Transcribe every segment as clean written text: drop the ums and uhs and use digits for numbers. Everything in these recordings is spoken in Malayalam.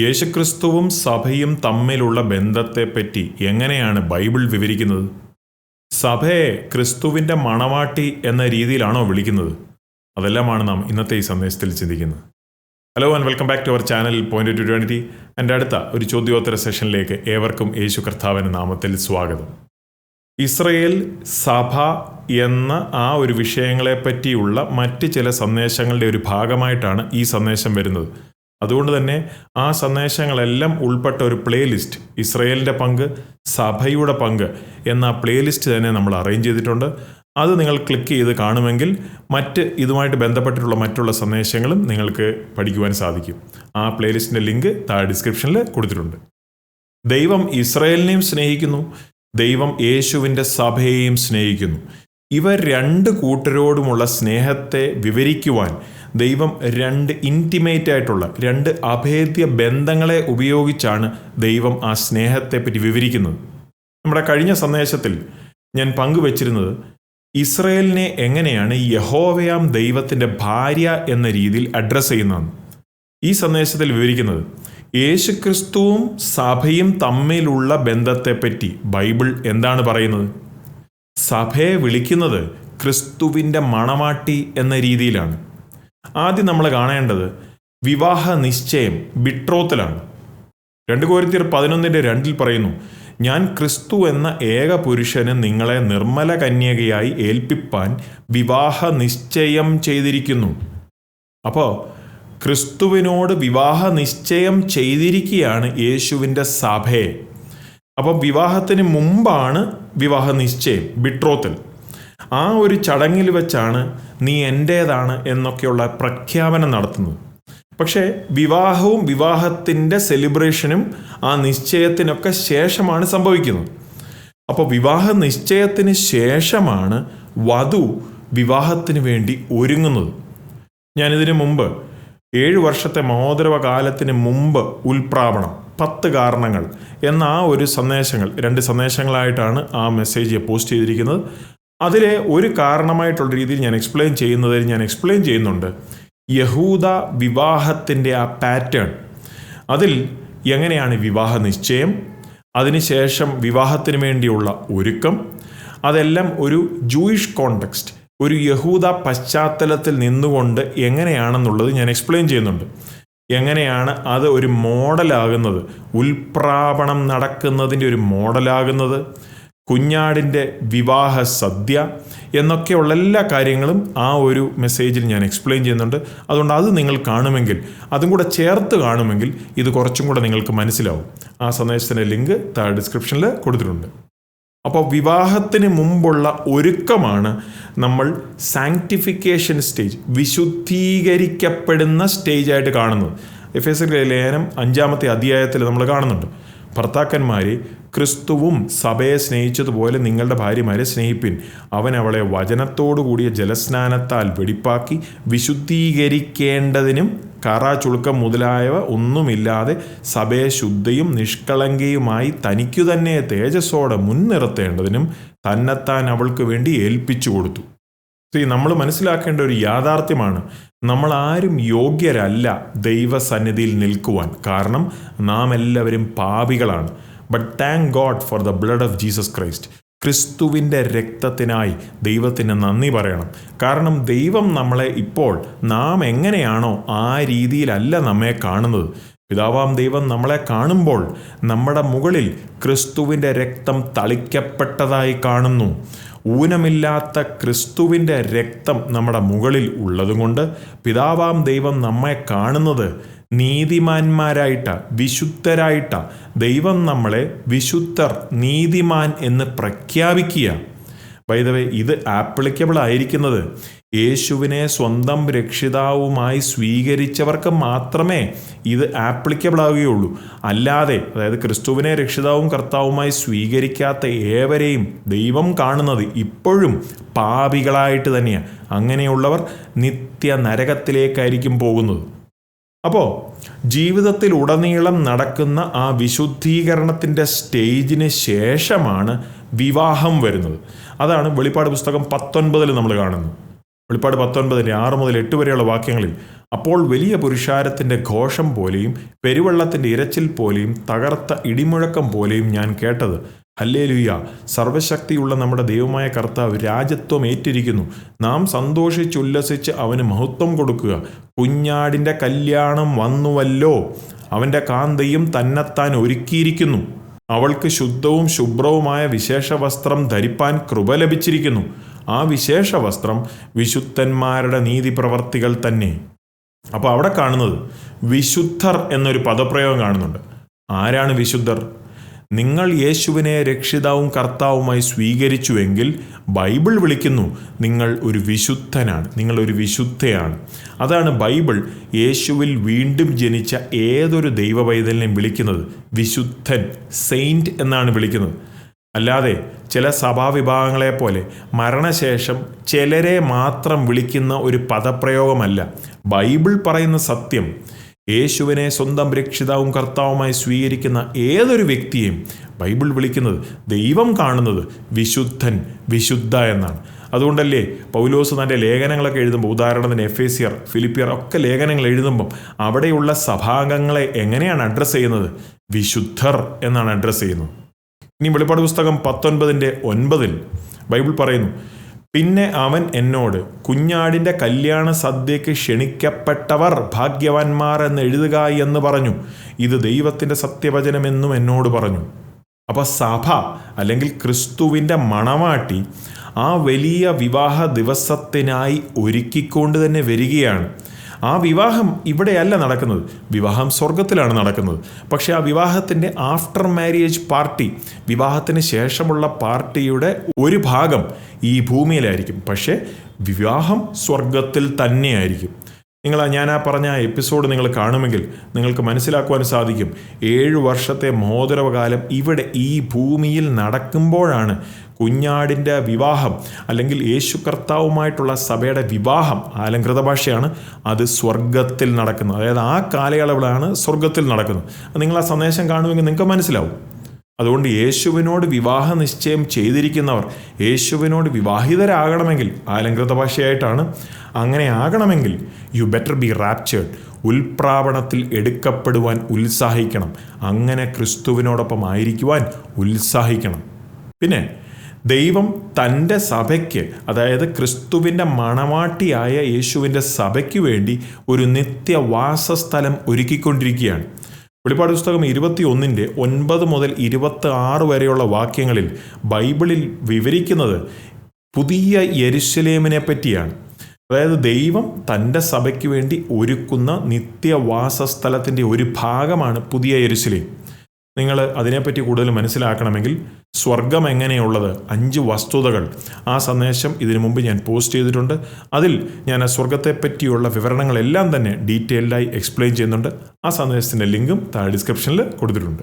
യേശുക്രിസ്തുവും സഭയും തമ്മിലുള്ള ബന്ധത്തെപ്പറ്റി എങ്ങനെയാണ് ബൈബിൾ വിവരിക്കുന്നത്? സഭയെ ക്രിസ്തുവിൻ്റെ മണവാട്ടി എന്ന രീതിയിലാണോ വിളിക്കുന്നത്? അതെല്ലാമാണ് നാം ഇന്നത്തെ ഈ സന്ദേശത്തിൽ ചിന്തിക്കുന്നത്. Hello and welcome back to our channel point to eternity. എൻ്റെ അടുത്ത ഒരു ചോദ്യോത്തര സെഷനിലേക്ക് ഏവർക്കും യേശു കർത്താവിൻ്റെ നാമത്തിൽ സ്വാഗതം. ഇസ്രയേൽ സഭ എന്ന ആ ഒരു വിഷയങ്ങളെപ്പറ്റിയുള്ള മറ്റ് ചില സന്ദേശങ്ങളുടെ ഒരു ഭാഗമായിട്ടാണ് ഈ സന്ദേശം വരുന്നത്. അതുകൊണ്ട് തന്നെ ആ സന്ദേശങ്ങളെല്ലാം ഉൾപ്പെട്ട ഒരു പ്ലേലിസ്റ്റ്, ഇസ്രയേലിൻ്റെ പങ്ക്, സഭയുടെ പങ്ക് എന്ന പ്ലേലിസ്റ്റ് തന്നെ നമ്മൾ അറേഞ്ച് ചെയ്തിട്ടുണ്ട്. അത് നിങ്ങൾ ക്ലിക്ക് ചെയ്ത് കാണുമെങ്കിൽ മറ്റ് ഇതുമായിട്ട് ബന്ധപ്പെട്ടിട്ടുള്ള മറ്റുള്ള സന്ദേശങ്ങളും നിങ്ങൾക്ക് പഠിക്കുവാൻ സാധിക്കും. ആ പ്ലേലിസ്റ്റിൻ്റെ ലിങ്ക് താഴെ ഡിസ്ക്രിപ്ഷനിൽ കൊടുത്തിട്ടുണ്ട്. ദൈവം ഇസ്രയേലിനെയും സ്നേഹിക്കുന്നു, ദൈവം യേശുവിൻ്റെ സഭയെയും സ്നേഹിക്കുന്നു. ഇവർ രണ്ട് കൂട്ടരോടുമുള്ള സ്നേഹത്തെ വിവരിക്കുവാൻ ദൈവം രണ്ട് ഇൻറ്റിമേറ്റ് ആയിട്ടുള്ള രണ്ട് അഭേദ്യ ബന്ധങ്ങളെ ഉപയോഗിച്ചാണ് ദൈവം ആ സ്നേഹത്തെപ്പറ്റി വിവരിക്കുന്നത്. നമ്മുടെ കഴിഞ്ഞ സന്ദേശത്തിൽ ഞാൻ പങ്കുവച്ചിരുന്നത് ഇസ്രയേലിനെ എങ്ങനെയാണ് യഹോവയാം ദൈവത്തിൻ്റെ ഭാര്യ എന്ന രീതിയിൽ അഡ്രസ്സ് ചെയ്യുന്നതെന്ന്. ഈ സന്ദേശത്തിൽ വിവരിക്കുന്നത് യേശുക്രിസ്തുവും സഭയും തമ്മിലുള്ള ബന്ധത്തെപ്പറ്റി ബൈബിൾ എന്താണ് പറയുന്നത്. സഭയെ വിളിക്കുന്നത് ക്രിസ്തുവിൻ്റെ മണവാട്ടി എന്ന രീതിയിലാണ്. ആദ്യം നമ്മൾ കാണേണ്ടത് വിവാഹ നിശ്ചയം, ബിട്രോത്തലാണ്. 2 കൊരിന്ത്യർ 11:2 പറയുന്നു, ഞാൻ ക്രിസ്തു എന്ന ഏക പുരുഷന് നിങ്ങളെ നിർമ്മല കന്യകയായി ഏൽപ്പിപ്പാൻ വിവാഹ നിശ്ചയം ചെയ്തിരിക്കുന്നു. അപ്പോൾ ക്രിസ്തുവിനോട് വിവാഹ നിശ്ചയം ചെയ്തിരിക്കുകയാണ് യേശുവിൻ്റെ സഭയെ. അപ്പം വിവാഹത്തിന് മുമ്പാണ് വിവാഹ നിശ്ചയം, ബിട്രോത്തൽ. ആ ഒരു ചടങ്ങിൽ വെച്ചാണ് നീ എൻ്റേതാണ് എന്നൊക്കെയുള്ള പ്രഖ്യാപനം നടത്തുന്നത്. പക്ഷേ വിവാഹവും വിവാഹത്തിൻ്റെ സെലിബ്രേഷനും ആ നിശ്ചയത്തിനൊക്കെ ശേഷമാണ് സംഭവിക്കുന്നത്. അപ്പോൾ വിവാഹ നിശ്ചയത്തിന് ശേഷമാണ് വധു വിവാഹത്തിന് വേണ്ടി ഒരുങ്ങുന്നത്. ഞാനിതിനു മുമ്പ് 7 വർഷത്തെ മോതിരവ കാലത്തിന് മുമ്പ് ഉൽപ്രാപണം 10 കാരണങ്ങൾ എന്ന ആ ഒരു സന്ദേശങ്ങൾ 2 സന്ദേശങ്ങളായിട്ടാണ് ആ മെസ്സേജ് പോസ്റ്റ് ചെയ്തിരിക്കുന്നത്. അതിലെ ഒരു കാരണമായിട്ടുള്ള രീതിയിൽ ഞാൻ എക്സ്പ്ലെയിൻ ചെയ്യുന്നുണ്ട് യഹൂദ വിവാഹത്തിൻ്റെ ആ പാറ്റേൺ. അതിൽ എങ്ങനെയാണ് വിവാഹ നിശ്ചയം, അതിനുശേഷം വിവാഹത്തിന് വേണ്ടിയുള്ള ഒരുക്കം, അതെല്ലാം ഒരു ജൂയിഷ് കോണ്ടെക്സ്റ്റ്, ഒരു യഹൂദ പശ്ചാത്തലത്തിൽ നിന്നുകൊണ്ട് എങ്ങനെയാണെന്നുള്ളത് ഞാൻ എക്സ്പ്ലെയിൻ ചെയ്യുന്നുണ്ട്. എങ്ങനെയാണ് അത് ഒരു മോഡലാകുന്നത്, ഉൽപ്രാപണം നടക്കുന്നതിൻ്റെ ഒരു മോഡലാകുന്നത്, കുഞ്ഞാടിൻ്റെ വിവാഹ സദ്യ എന്നൊക്കെയുള്ള എല്ലാ കാര്യങ്ങളും ആ ഒരു മെസ്സേജിൽ ഞാൻ എക്സ്പ്ലെയിൻ ചെയ്യുന്നുണ്ട്. അതുകൊണ്ട് അത് നിങ്ങൾ കാണുമെങ്കിൽ, അതും കൂടെ ചേർത്ത് കാണുമെങ്കിൽ ഇത് കുറച്ചും കൂടെ നിങ്ങൾക്ക് മനസ്സിലാവും. ആ സന്ദേശത്തിൻ്റെ ലിങ്ക് താഴെ ഡിസ്ക്രിപ്ഷനിൽ കൊടുത്തിട്ടുണ്ട്. അപ്പോൾ വിവാഹത്തിന് മുമ്പുള്ള ഒരുക്കമാണ് നമ്മൾ സാങ്ക്ടിഫിക്കേഷൻ സ്റ്റേജ്, വിശുദ്ധീകരിക്കപ്പെടുന്ന സ്റ്റേജായിട്ട് കാണുന്നത്. എഫേസ്യരുടെ ലേഖനം 5-ാമത്തെ അധ്യായത്തിൽ നമ്മൾ കാണുന്നുണ്ട്, ഭർത്താക്കന്മാരെ ക്രിസ്തുവും സഭയെ സ്നേഹിച്ചതുപോലെ നിങ്ങളുടെ ഭാര്യമാരെ സ്നേഹിപ്പിൻ, അവൻ അവളെ വചനത്തോടു കൂടിയ ജലസ്നാനത്താൽ വെടിപ്പാക്കി വിശുദ്ധീകരിക്കേണ്ടതിനും കറ, ചുളുക്കം മുതലായവ ഒന്നുമില്ലാതെ സഭയെ ശുദ്ധയും നിഷ്കളങ്കയുമായി തനിക്കു തന്നെ തേജസ്സോടെ മുൻനിർത്തേണ്ടതിനും തന്നെത്താൻ അവൾക്ക് വേണ്ടി ഏൽപ്പിച്ചു കൊടുത്തു. നമ്മൾ മനസ്സിലാക്കേണ്ട ഒരു യാഥാർത്ഥ്യമാണ്, നമ്മൾ ആരും യോഗ്യരല്ല ദൈവസന്നിധിയിൽ നിൽക്കുവാൻ. കാരണം നാം എല്ലാവരും പാപികളാണ്. But thank God for the blood of Jesus Christ. ക്രിസ്തുവിൻ്റെ രക്തത്തിനായി ദൈവത്തിന് നന്ദി പറയണം. കാരണം ദൈവം നമ്മളെ ഇപ്പോൾ നാം എങ്ങനെയാണോ ആ രീതിയിലല്ല നമ്മെ കാണുന്നത്. പിതാവാം ദൈവം നമ്മളെ കാണുമ്പോൾ നമ്മുടെ മുകളിൽ ക്രിസ്തുവിൻ്റെ രക്തം തളിക്കപ്പെട്ടതായി കാണുന്നു. ഊനമില്ലാത്ത ക്രിസ്തുവിൻ്റെ രക്തം നമ്മുടെ മുകളിൽ ഉള്ളതുകൊണ്ട് പിതാവാം ദൈവം നമ്മെ കാണുന്നത് നീതിമാന്മാരായിട്ടാ, വിശുദ്ധരായിട്ടാ. ദൈവം നമ്മളെ വിശുദ്ധർ, നീതിമാൻ എന്ന് പ്രഖ്യാപിക്കുക. ബൈ ദ വേ, ഇത് ആപ്ലിക്കബിൾ ആയിരിക്കുന്നത് യേശുവിനെ സ്വന്തം രക്ഷിതാവുമായി സ്വീകരിച്ചവർക്ക് മാത്രമേ ഇത് ആപ്ലിക്കബിൾ ആവുകയുള്ളൂ. അല്ലാതെ, അതായത് ക്രിസ്തുവിനെ രക്ഷിതാവും കർത്താവുമായി സ്വീകരിക്കാത്ത ഏവരെയും ദൈവം കാണുന്നത് ഇപ്പോഴും പാപികളായിട്ട് തന്നെയാണ്. അങ്ങനെയുള്ളവർ നിത്യ നരകത്തിലേക്കായിരിക്കും പോകുന്നത്. അപ്പോൾ ജീവിതത്തിൽ ഉടനീളം നടക്കുന്ന ആ വിശുദ്ധീകരണത്തിൻ്റെ സ്റ്റേജിന് ശേഷമാണ് വിവാഹം വരുന്നത്. അതാണ് വെളിപ്പാട് പുസ്തകം 19 നമ്മൾ കാണുന്നത്. വെളിപ്പാട് 19:6-8 വരെയുള്ള വാക്യങ്ങളിൽ, അപ്പോൾ വലിയ പുരുഷാരത്തിൻ്റെ ഘോഷം പോലെയും പെരുവെള്ളത്തിൻ്റെ ഇരച്ചിൽ പോലെയും തകർത്ത ഇടിമുഴക്കം പോലെയും ഞാൻ കേട്ടത്, ഹല്ലേലൂയ, സർവശക്തിയുള്ള നമ്മുടെ ദൈവമായ കർത്താവ് രാജത്വം ഏറ്റിരിക്കുന്നു. നാം സന്തോഷിച്ചുല്ലസിച്ച് അവന് മഹത്വം കൊടുക്കുക. കുഞ്ഞാടിൻ്റെ കല്യാണം വന്നുവല്ലോ, അവൻ്റെ കാന്തയും തന്നെത്താൻ ഒരുക്കിയിരിക്കുന്നു. അവൾക്ക് ശുദ്ധവും ശുഭ്രവുമായ വിശേഷ വസ്ത്രം ധരിപ്പാൻ കൃപ ലഭിച്ചിരിക്കുന്നു. ആ വിശേഷ വസ്ത്രം വിശുദ്ധന്മാരുടെ നീതിപ്രവർത്തികൾ തന്നെ. അപ്പോൾ അവിടെ കാണുന്നത് വിശുദ്ധർ എന്നൊരു പദപ്രയോഗം കാണുന്നുണ്ട്. ആരാണ് വിശുദ്ധർ? നിങ്ങൾ യേശുവിനെ രക്ഷിതാവും കർത്താവുമായി സ്വീകരിച്ചുവെങ്കിൽ ബൈബിൾ വിളിക്കുന്നു നിങ്ങൾ ഒരു വിശുദ്ധനാണ്, നിങ്ങളൊരു വിശുദ്ധയാണ്. അതാണ് ബൈബിൾ യേശുവിൽ വീണ്ടും ജനിച്ച ഏതൊരു ദൈവപൈതലിനെയും വിളിക്കുന്നത് വിശുദ്ധൻ, സെയിൻറ്റ് എന്നാണ് വിളിക്കുന്നത്. അല്ലാതെ ചില സഭാവിഭാഗങ്ങളെ പോലെ മരണശേഷം ചിലരെ മാത്രം വിളിക്കുന്ന ഒരു പദപ്രയോഗമല്ല. ബൈബിൾ പറയുന്ന സത്യം, യേശുവിനെ സ്വന്തം രക്ഷിതാവും കർത്താവുമായി സ്വീകരിക്കുന്ന ഏതൊരു വ്യക്തിയെയും ബൈബിൾ വിളിക്കുന്നത്, ദൈവം കാണുന്നത് വിശുദ്ധൻ, വിശുദ്ധ എന്നാണ്. അതുകൊണ്ടല്ലേ പൗലോസ് തൻ്റെ ലേഖനങ്ങളൊക്കെ എഴുതുമ്പോൾ, ഉദാഹരണത്തിന് എഫേസ്യർ, ഫിലിപ്പിയർ ഒക്കെ ലേഖനങ്ങൾ എഴുതുമ്പം അവിടെയുള്ള സഭാംഗങ്ങളെ എങ്ങനെയാണ് അഡ്രസ്സ് ചെയ്യുന്നത്? വിശുദ്ധർ എന്നാണ് അഡ്രസ്സ് ചെയ്യുന്നത്. ഇനി വെളിപ്പാട് പുസ്തകം 19:9 ബൈബിൾ പറയുന്നു, പിന്നെ അവൻ എന്നോട്, കുഞ്ഞാടിൻ്റെ കല്യാണ സദ്യയ്ക്ക് ക്ഷണിക്കപ്പെട്ടവർ ഭാഗ്യവാന്മാർ എന്ന് എഴുതുക എന്ന് പറഞ്ഞു. ഇത് ദൈവത്തിൻ്റെ സത്യവചനമെന്നും എന്നോട് പറഞ്ഞു. അപ്പോൾ സഭ അല്ലെങ്കിൽ ക്രിസ്തുവിൻ്റെ മണവാട്ടി ആ വലിയ വിവാഹ ദിവസത്തിനായി ഒരുക്കിക്കൊണ്ട് തന്നെ വരികയാണ്. ആ വിവാഹം ഇവിടെയല്ല നടക്കുന്നത്, വിവാഹം സ്വർഗത്തിലാണ് നടക്കുന്നത്. പക്ഷേ ആ വിവാഹത്തിൻ്റെ ആഫ്റ്റർ മാരേജ് പാർട്ടി, വിവാഹത്തിന് ശേഷമുള്ള പാർട്ടിയുടെ ഒരു ഭാഗം ഈ ഭൂമിയിലായിരിക്കും. പക്ഷേ വിവാഹം സ്വർഗത്തിൽ തന്നെയായിരിക്കും. ഞാൻ പറഞ്ഞ എപ്പിസോഡ് നിങ്ങൾ കാണുമെങ്കിൽ നിങ്ങൾക്ക് മനസ്സിലാക്കുവാൻ സാധിക്കും, 7 വർഷത്തെ മോതിരവകാലം ഇവിടെ ഈ ഭൂമിയിൽ നടക്കുമ്പോഴാണ് കുഞ്ഞാടിൻ്റെ വിവാഹം അല്ലെങ്കിൽ യേശു കർത്താവുമായിട്ടുള്ള സഭയുടെ വിവാഹം, അലങ്കൃത ഭാഷയാണ്, അത് സ്വർഗത്തിൽ നടക്കുന്നത്. അതായത് ആ കാലയളവിലാണ് സ്വർഗത്തിൽ നടക്കുന്നത്. നിങ്ങൾ ആ സന്ദേശം കാണുമെങ്കിൽ നിങ്ങൾക്ക് മനസ്സിലാവും. അതുകൊണ്ട് യേശുവിനോട് വിവാഹ നിശ്ചയം ചെയ്തിരിക്കുന്നവർ യേശുവിനോട് വിവാഹിതരാകണമെങ്കിൽ, അലങ്കൃത ഭാഷയായിട്ടാണ്, അങ്ങനെ ആകണമെങ്കിൽ യു ബെറ്റർ ബി റാപ്ചേർഡ്, ഉൽപ്രാവണത്തിൽ എടുക്കപ്പെടുവാൻ ഉത്സാഹിക്കണം. അങ്ങനെ ക്രിസ്തുവിനോടൊപ്പം ആയിരിക്കുവാൻ ഉത്സാഹിക്കണം. പിന്നെ ദൈവം തൻ്റെ സഭയ്ക്ക്, അതായത് ക്രിസ്തുവിൻ്റെ മണവാട്ടിയായ യേശുവിൻ്റെ സഭയ്ക്ക് വേണ്ടി ഒരു നിത്യവാസസ്ഥലം ഒരുക്കിക്കൊണ്ടിരിക്കുകയാണ്. വെളിപ്പാട് പുസ്തകം 21:9-26 വരെയുള്ള വാക്യങ്ങളിൽ ബൈബിളിൽ വിവരിക്കുന്നത് പുതിയ യെരുശലേമിനെ പറ്റിയാണ്. അതായത് ദൈവം തൻ്റെ സഭയ്ക്ക് വേണ്ടി ഒരുക്കുന്ന നിത്യവാസസ്ഥലത്തിൻ്റെ ഒരു ഭാഗമാണ് പുതിയ യെരുശലേം. നിങ്ങൾ അതിനെപ്പറ്റി കൂടുതൽ മനസ്സിലാക്കണമെങ്കിൽ സ്വർഗം എങ്ങനെയുള്ളത് 5 വസ്തുതകൾ, ആ സന്ദേശം ഇതിനു മുമ്പ് ഞാൻ പോസ്റ്റ് ചെയ്തിട്ടുണ്ട്. അതിൽ ഞാൻ ആ സ്വർഗത്തെപ്പറ്റിയുള്ള വിവരണങ്ങളെല്ലാം തന്നെ ഡീറ്റെയിൽഡായി എക്സ്പ്ലെയിൻ ചെയ്യുന്നുണ്ട്. ആ സന്ദേശത്തിൻ്റെ ലിങ്കും താഴെ ഡിസ്ക്രിപ്ഷനിൽ കൊടുത്തിട്ടുണ്ട്.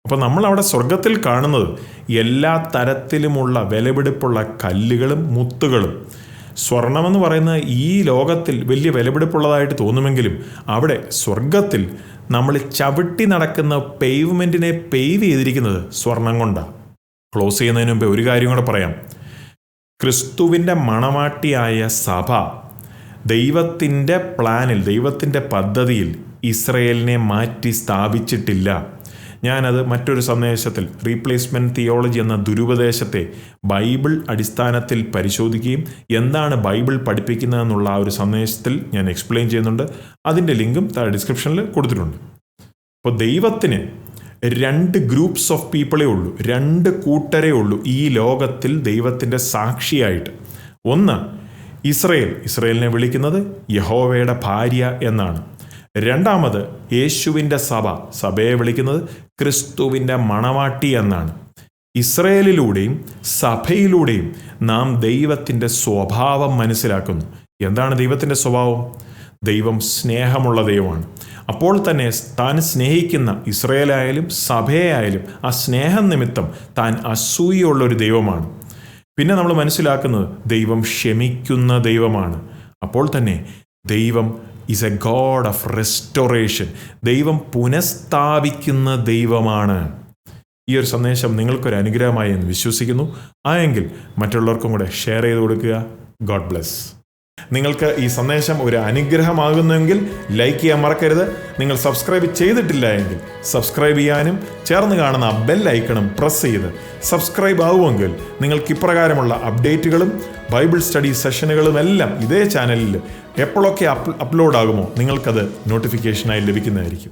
അപ്പോൾ നമ്മളവിടെ സ്വർഗത്തിൽ കാണുന്നത് എല്ലാ തരത്തിലുമുള്ള വിലപിടിപ്പുള്ള കല്ലുകളും മുത്തുകളും. സ്വർണമെന്ന് പറയുന്ന ഈ ലോകത്തിൽ വലിയ വിലപിടിപ്പുള്ളതായിട്ട് തോന്നുമെങ്കിലും അവിടെ സ്വർഗത്തിൽ നമ്മൾ ചവിട്ടി നടക്കുന്ന പേയ്വ്മെൻറ്റിനെ പേവ് ചെയ്തിരിക്കുന്നത് സ്വർണം കൊണ്ടാണ്. ക്ലോസ് ചെയ്യുന്നതിന് മുമ്പ് ഒരു കാര്യം കൂടെ പറയാം. ക്രിസ്തുവിൻ്റെ മണവാട്ടിയായ സഭ ദൈവത്തിൻ്റെ പ്ലാനിൽ, ദൈവത്തിൻ്റെ പദ്ധതിയിൽ ഇസ്രയേലിനെ മാറ്റി സ്ഥാപിച്ചിട്ടില്ല. ഞാനത് മറ്റൊരു സന്ദേശത്തിൽ റീപ്ലേസ്മെൻറ്റ് തിയോളജി എന്ന ദുരുപദേശത്തെ ബൈബിൾ അടിസ്ഥാനത്തിൽ പരിശോധിക്കുകയും എന്താണ് ബൈബിൾ പഠിപ്പിക്കുന്നതെന്നുള്ള ആ ഒരു സന്ദേശത്തിൽ ഞാൻ എക്സ്പ്ലെയിൻ ചെയ്യുന്നുണ്ട്. അതിൻ്റെ ലിങ്കും താഴെ ഡിസ്ക്രിപ്ഷനിൽ കൊടുത്തിട്ടുണ്ട്. അപ്പോൾ ദൈവത്തിന് 2 ഗ്രൂപ്പ്സ് ഓഫ് പീപ്പിളേ ഉള്ളൂ, 2 കൂട്ടരേ ഉള്ളൂ ഈ ലോകത്തിൽ ദൈവത്തിൻ്റെ സാക്ഷിയായിട്ട്. ഒന്ന് ഇസ്രയേലിനെ വിളിക്കുന്നത് യഹോവയുടെ ഭാര്യ എന്നാണ്. രണ്ടാമത് യേശുവിൻ്റെ സഭയെ വിളിക്കുന്നത് ക്രിസ്തുവിൻ്റെ മണവാട്ടി എന്നാണ്. ഇസ്രയേലിലൂടെയും സഭയിലൂടെയും നാം ദൈവത്തിൻ്റെ സ്വഭാവം മനസ്സിലാക്കുന്നു. എന്താണ് ദൈവത്തിൻ്റെ സ്വഭാവം? ദൈവം സ്നേഹമുള്ള ദൈവമാണ്. അപ്പോൾ തന്നെ താൻ സ്നേഹിക്കുന്ന ഇസ്രയേലായാലും സഭയായാലും ആ സ്നേഹം നിമിത്തം താൻ അസൂയുള്ളൊരു ദൈവമാണ്. പിന്നെ നമ്മൾ മനസ്സിലാക്കുന്നത് ദൈവം ക്ഷമിക്കുന്ന ദൈവമാണ്. അപ്പോൾ തന്നെ ദൈവം is A God of restoration. ദൈവം പുനഃസ്ഥാപിക്കുന്ന ദൈവമാണ്. ഈ ഒരു സന്ദേശം നിങ്ങൾക്കൊരു അനുഗ്രഹമായി എന്ന് വിശ്വസിക്കുന്നു. ആയെങ്കിൽ മറ്റുള്ളവർക്കും കൂടെ ഷെയർ ചെയ്ത് കൊടുക്കുക. God bless. നിങ്ങൾക്ക് ഈ സന്ദേശം ഒരു അനുഗ്രഹമാകുന്നെങ്കിൽ ലൈക്ക് ചെയ്യാൻ മറക്കരുത്. നിങ്ങൾ സബ്സ്ക്രൈബ് ചെയ്തിട്ടില്ല എങ്കിൽ സബ്സ്ക്രൈബ് ചെയ്യാനും ചേർന്ന് കാണുന്ന ബെൽ ഐക്കണും പ്രസ് ചെയ്ത് സബ്സ്ക്രൈബ് ആവുമെങ്കിൽ നിങ്ങൾക്ക് ഇപ്രകാരമുള്ള അപ്ഡേറ്റുകളും ബൈബിൾ സ്റ്റഡി സെഷനുകളും എല്ലാം ഇതേ ചാനലിൽ എപ്പോഴൊക്കെ അപ്ലോഡ് ആകുമോ നിങ്ങൾക്കത് നോട്ടിഫിക്കേഷനായി ലഭിക്കുന്നതായിരിക്കും.